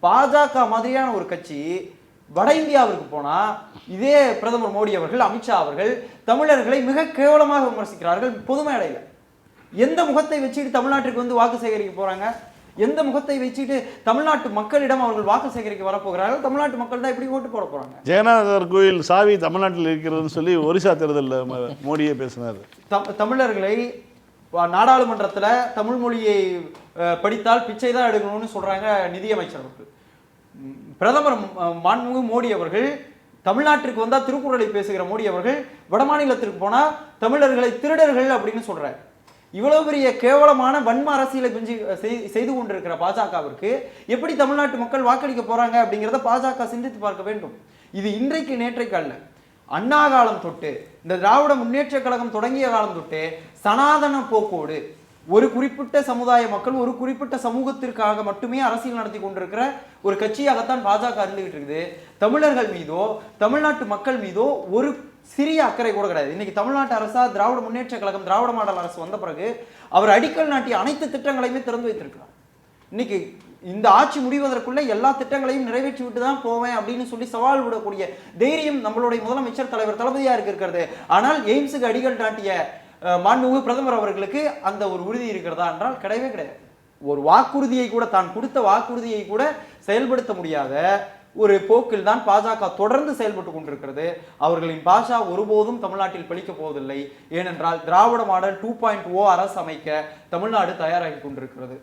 பாஜக மாதிரியான ஒரு கட்சி வட இந்தியாவிற்கு போனா இதே பிரதமர் மோடி அவர்கள், அமித்ஷா அவர்கள் தமிழர்களை மிக கேவலமாக விமர்சிக்கிறார்கள் பொது மேடையில. எந்த முகத்தை வச்சுட்டு தமிழ்நாட்டுக்கு வந்து வாக்கு சேகரிக்க போறாங்க? எந்த முகத்தை வச்சுட்டு தமிழ்நாட்டு மக்களிடம் அவர்கள் வாக்கு சேகரிக்க வரப்போகிறார்கள்? தமிழ்நாட்டு மக்கள் தான் எப்படி ஓட்டு போட போறாங்க? ஜெகநாதர் கோயில் சாவி தமிழ்நாட்டில் இருக்கிறதுன்னு சொல்லி ஒரிசா தேர்தலில் மோடியே பேசினார். தமிழர்களை நாடாளுமன்றத்துல தமிழ் மொழியை படித்தால் பிச்சை தான் எடுக்கணும்னு சொல்றாங்க நிதியமைச்சர் அவர்கள். பிரதமர் மாண்புமிகு மோடி அவர்கள் தமிழ்நாட்டிற்கு வந்தா திருக்குறளை பேசுகிற மோடி அவர்கள் வடமாநிலத்திற்கு போனா தமிழர்களை திருடர்கள் அப்படின்னு சொல்றாரு. இவ்வளவு பெரிய கேவலமான வன்ம அரசியலை செய்து கொண்டிருக்கிற பாஜகவிற்கு எப்படி தமிழ்நாட்டு மக்கள் வாக்களிக்க போறாங்க அப்படிங்கிறத பாஜக சிந்தித்து பார்க்க வேண்டும். இது இன்றைக்கு நேற்றைக்கு அல்ல, அண்ணா காலம் தொட்டு, இந்த திராவிட முன்னேற்ற கழகம் தொடங்கிய காலம் தொட்டு சனாதன போக்கோடு ஒரு குறிப்பிட்ட சமுதாய மக்கள் ஒரு குறிப்பிட்ட சமூகத்திற்காக மட்டுமே அரசியல் நடத்தி கொண்டிருக்கிற ஒரு கட்சியாகத்தான் பாஜக இருந்துகிட்டு இருக்குது. தமிழர்கள் மீதோ தமிழ்நாட்டு மக்கள் மீதோ ஒரு சிறிய அக்கறை கூட கிடையாது. இன்னைக்கு தமிழ்நாட்டு அரசா திராவிட முன்னேற்ற கழகம் திராவிட மாடல் அரசு வந்த பிறகு அவர் அடிக்கல் நாட்டிய அனைத்து திட்டங்களையுமே திறந்து வைத்திருக்கிறார். இன்னைக்கு இந்த ஆட்சி முடிவதற்குள்ள எல்லா திட்டங்களையும் நிறைவேற்றி விட்டு தான் போவேன் அப்படின்னு சொல்லி சவால் விடக்கூடிய தைரியம் நம்மளுடைய முதலமைச்சர் தலைவர் தளபதியாருக்கு இருக்கிறது. ஆனால் எய்ம்ஸுக்கு அடிக்கல் நாட்டிய மாண்புமிகு பிரதமர் அவர்களுக்கு அந்த ஒரு உறுதி இருக்கிறதா என்றால் கிடையவே கிடையாது. ஒரு வாக்குறுதியை கூட, தான் கொடுத்த வாக்குறுதியை கூட செயல்படுத்த முடியாத ஒரு போக்கில் தான் பாஜக தொடர்ந்து செயல்பட்டு கொண்டிருக்கிறது. அவர்களின் பாஷா ஒருபோதும் தமிழ்நாட்டில் பலிக்க போவதில்லை. ஏனென்றால் திராவிட மாடல் 2.0 அரசு அமைக்க தமிழ்நாடு தயாராகி கொண்டிருக்கிறது.